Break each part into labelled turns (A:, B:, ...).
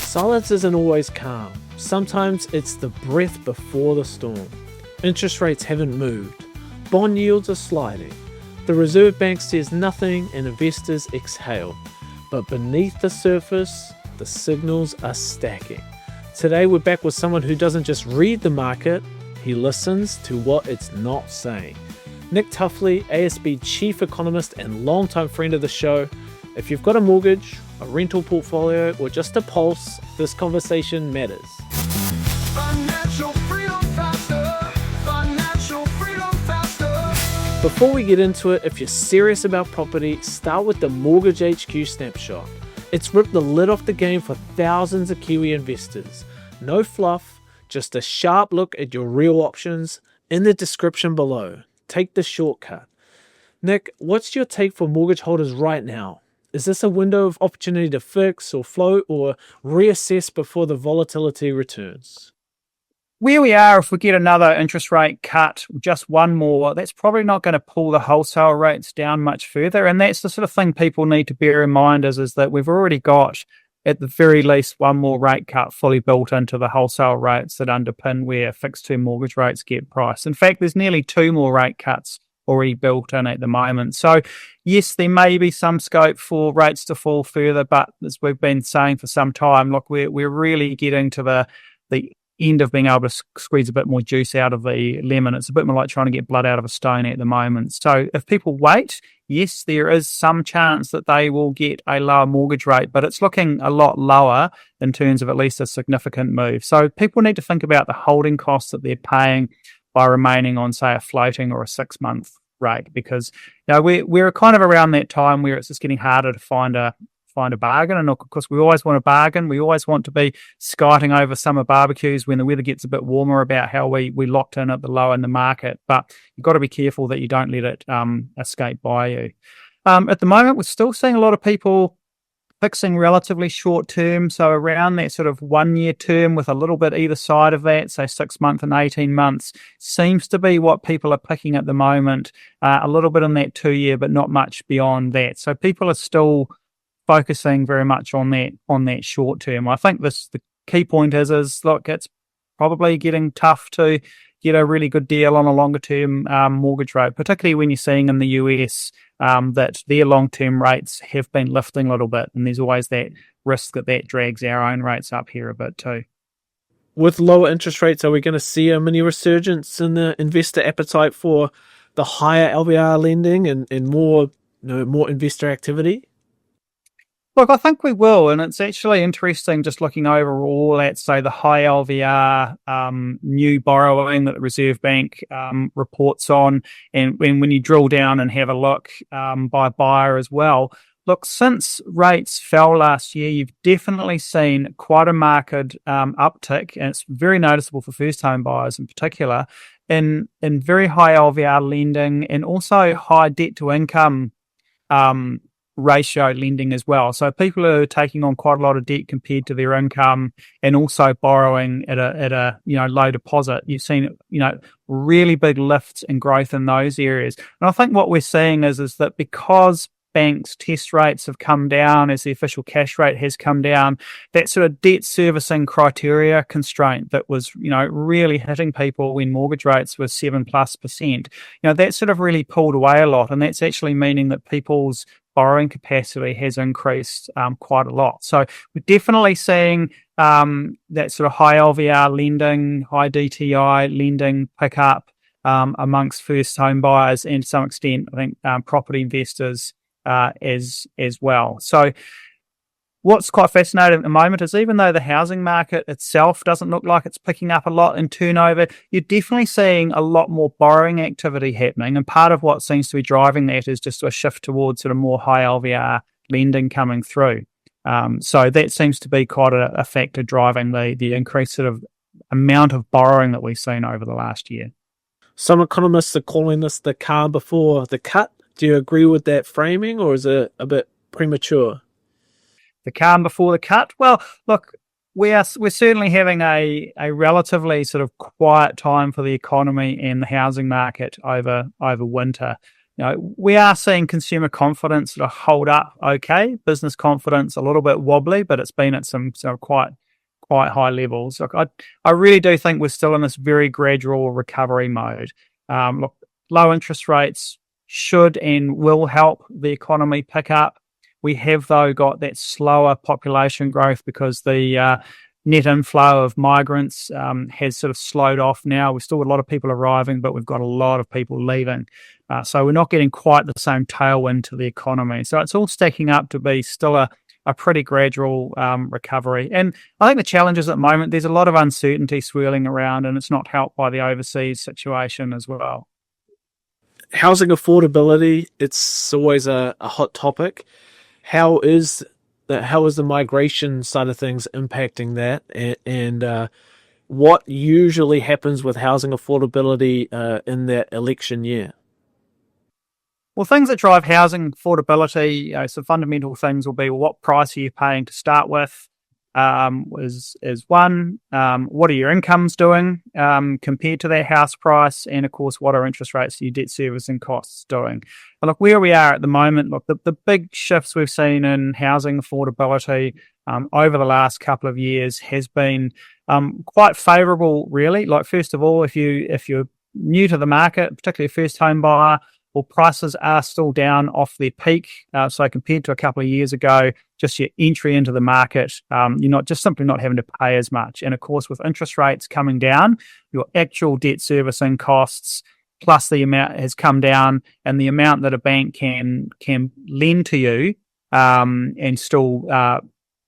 A: Silence isn't always calm. Sometimes it's the breath before the storm. Interest rates haven't moved. Bond yields are sliding. The Reserve Bank says nothing and investors exhale. But beneath the surface, the signals are stacking. Today we're back with someone who doesn't just read the market, he listens to what it's not saying. Nick Tuffley, ASB Chief Economist and longtime friend of the show. If you've got a mortgage, a rental portfolio, or just a pulse, this conversation matters.
B: Financial freedom faster. Financial freedom faster.
A: Before we get into it, if you're serious about property, start with the Mortgage HQ Snapshot. It's ripped the lid off the game for thousands of Kiwi investors. No fluff, just a sharp look at your real options. In the description below, take the shortcut. Nick, what's your take for mortgage holders right now? Is this a window of opportunity to fix or float or reassess before the volatility returns?
C: Where we are, if we get another interest rate cut, just one more, that's probably not going to pull the wholesale rates down much further. And that's the sort of thing people need to bear in mind is that we've already got, at the very least, one more rate cut fully built into the wholesale rates that underpin where fixed-term mortgage rates get priced. In fact, there's nearly two more rate cuts already built in at the moment. So yes, there may be some scope for rates to fall further, but as we've been saying for some time, look, we're really getting to the end of being able to squeeze a bit more juice out of the lemon. It's a bit more like trying to get blood out of a stone at the moment. So if people wait, yes, there is some chance that they will get a lower mortgage rate, but it's looking a lot lower in terms of at least a significant move. So people need to think about the holding costs that they're paying by remaining on, say, a floating or a 6-month rate, because we're kind of around that time where it's just getting harder to find a bargain. And of course, we always want a bargain. We always want to be skiting over summer barbecues when the weather gets a bit warmer about how we locked in at the low in the market. But you've got to be careful that you don't let it escape by you. At the moment, we're still seeing a lot of people fixing relatively short term, so around that sort of 1 year term with a little bit either side of that, say 6 months and 18 months, seems to be what people are picking at the moment. A little bit in that 2 year, but not much beyond that. So people are still focusing very much on that short term. I think the key point is look, it's probably getting tough to get a really good deal on a longer term mortgage rate, particularly when you're seeing in the US that their long-term rates have been lifting a little bit, and there's always that risk that drags our own rates up here a bit too.
A: With lower interest rates, are we going to see a mini resurgence in the investor appetite for the higher LVR lending and more investor activity?
C: Look, I think we will, and it's actually interesting just looking overall at, say, the high LVR new borrowing that the Reserve Bank reports on, and when you drill down and have a look by buyer as well. Look, since rates fell last year, you've definitely seen quite a marked uptick, and it's very noticeable for first-home buyers in particular, in very high LVR lending and also high debt-to-income ratio lending as well. So people are taking on quite a lot of debt compared to their income and also borrowing at a low deposit. You've seen really big lifts and growth in those areas. And I think what we're seeing is that because banks' test rates have come down as the official cash rate has come down, that sort of debt servicing criteria constraint that was really hitting people when mortgage rates were 7+%, that sort of really pulled away a lot, and that's actually meaning that people's borrowing capacity has increased quite a lot. So we're definitely seeing that sort of high LVR lending, high DTI lending pick up amongst first home buyers and to some extent, I think, property investors as well. So what's quite fascinating at the moment is even though the housing market itself doesn't look like it's picking up a lot in turnover, you're definitely seeing a lot more borrowing activity happening. And part of what seems to be driving that is just a shift towards sort of more high LVR lending coming through. So that seems to be quite a factor driving the increased sort of amount of borrowing that we've seen over the last year.
A: Some economists are calling this the calm before the cut. Do you agree with that framing, or is it a bit premature?
C: The calm before the cut? Well, look, we're certainly having a relatively sort of quiet time for the economy and the housing market over winter. we are seeing consumer confidence sort of hold up okay. Business confidence a little bit wobbly, but it's been at some sort of quite high levels. Look, I really do think we're still in this very gradual recovery mode. Look, low interest rates should and will help the economy pick up. We have, though, got that slower population growth because the net inflow of migrants has sort of slowed off now. We've still got a lot of people arriving, but we've got a lot of people leaving. So we're not getting quite the same tailwind to the economy. So it's all stacking up to be still a pretty gradual recovery. And I think the challenge is at the moment, there's a lot of uncertainty swirling around, and it's not helped by the overseas situation as well.
A: Housing affordability, it's always a hot topic. How is the migration side of things impacting that? And what usually happens with housing affordability in that election year?
C: Well, things that drive housing affordability, some fundamental things will be, well, what price are you paying to start with? Is one. What are your incomes doing compared to that house price? And of course, what are interest rates, your debt servicing costs doing? But look, where we are at the moment, look, the big shifts we've seen in housing affordability over the last couple of years has been quite favourable, really. Like, first of all, if you're new to the market, particularly a first home buyer, well, prices are still down off their peak. So compared to a couple of years ago, just your entry into the market, you're simply not having to pay as much. And of course, with interest rates coming down, your actual debt servicing costs plus the amount has come down, and the amount that a bank can lend to you and still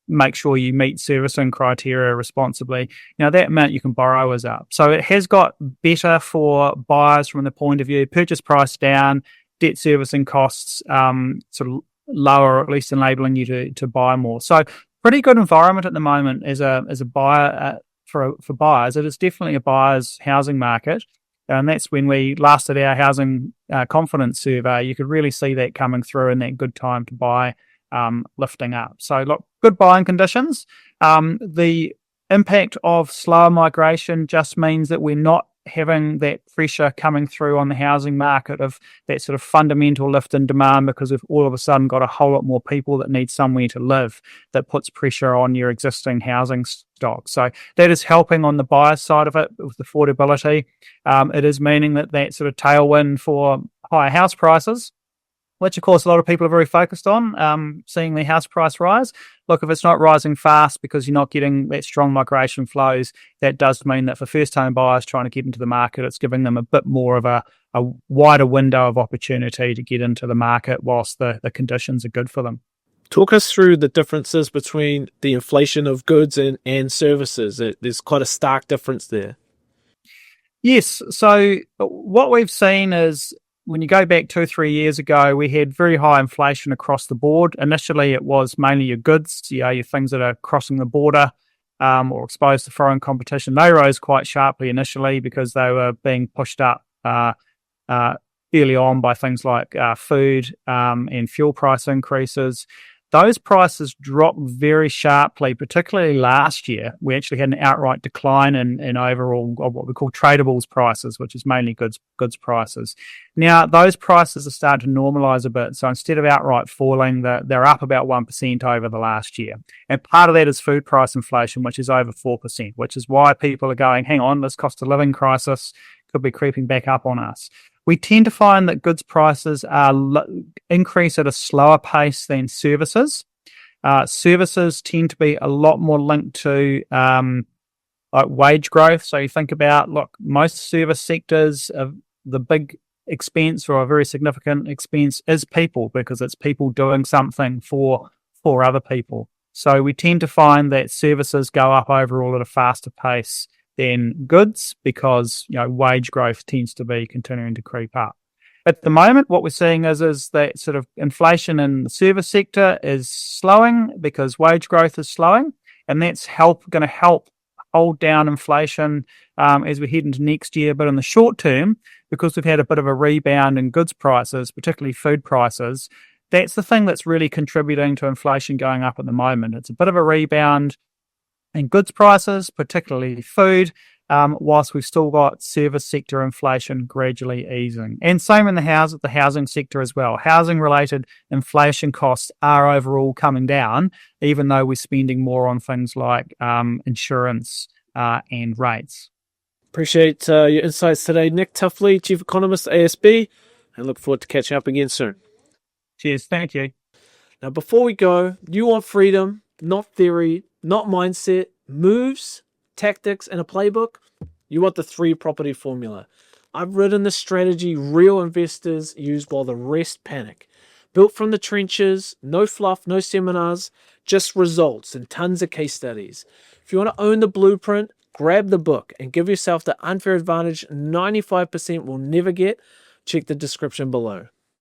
C: make sure you meet servicing criteria responsibly. That amount you can borrow is up. So it has got better for buyers from the point of view, purchase price down, debt servicing costs sort of lower, or at least enabling you to buy more. So pretty good environment at the moment as a buyer for buyers. It is definitely a buyer's housing market. And that's when we last did our housing confidence survey. You could really see that coming through and that good time to buy lifting up. So look, good buying conditions. The impact of slower migration just means that we're not having that pressure coming through on the housing market of that sort of fundamental lift in demand, because we've all of a sudden got a whole lot more people that need somewhere to live. That puts pressure on your existing housing stock. So that is helping on the buyer side of it with affordability. It is meaning that sort of tailwind for higher house prices, which of course a lot of people are very focused on, seeing the house price rise. Look, if it's not rising fast because you're not getting that strong migration flows, that does mean that for first-time buyers trying to get into the market, it's giving them a bit more of a wider window of opportunity to get into the market whilst the conditions are good for them.
A: Talk us through the differences between the inflation of goods and services. There's quite a stark difference there.
C: Yes, so what we've seen is, when you go back 2 or 3 years ago, we had very high inflation across the board. Initially, it was mainly your goods, your things that are crossing the border or exposed to foreign competition. They rose quite sharply initially because they were being pushed up early on by things like food and fuel price increases. Those prices dropped very sharply, particularly last year. We actually had an outright decline in overall of what we call tradables prices, which is mainly goods prices. Now, those prices are starting to normalise a bit. So instead of outright falling, they're up about 1% over the last year. And part of that is food price inflation, which is over 4%, which is why people are going, hang on, this cost of living crisis could be creeping back up on us. We tend to find that goods prices increase at a slower pace than services. Services tend to be a lot more linked to like wage growth. So you think about, look, most service sectors, the big expense or a very significant expense is people, because it's people doing something for other people. So we tend to find that services go up overall at a faster pace than goods, because wage growth tends to be continuing to creep up. At the moment, what we're seeing is that sort of inflation in the service sector is slowing because wage growth is slowing, and that's going to help hold down inflation as we head into next year. But in the short term, because we've had a bit of a rebound in goods prices, particularly food prices, that's the thing that's really contributing to inflation going up at the moment. It's a bit of a rebound in goods prices, particularly food, whilst we've still got service sector inflation gradually easing. And same in the housing sector as well. Housing-related inflation costs are overall coming down, even though we're spending more on things like insurance and rates.
A: Appreciate your insights today, Nick Tuffley, Chief Economist, ASB, and look forward to catching up again soon.
C: Cheers. Thank you.
A: Now, before we go, you want freedom, not theory, not mindset, moves, tactics, and a playbook? You want the 3 property formula. I've written the strategy real investors use while the rest panic. Built from the trenches, no fluff, no seminars, just results and tons of case studies. If you want to own the blueprint, grab the book and give yourself the unfair advantage 95% will never get. Check the description below.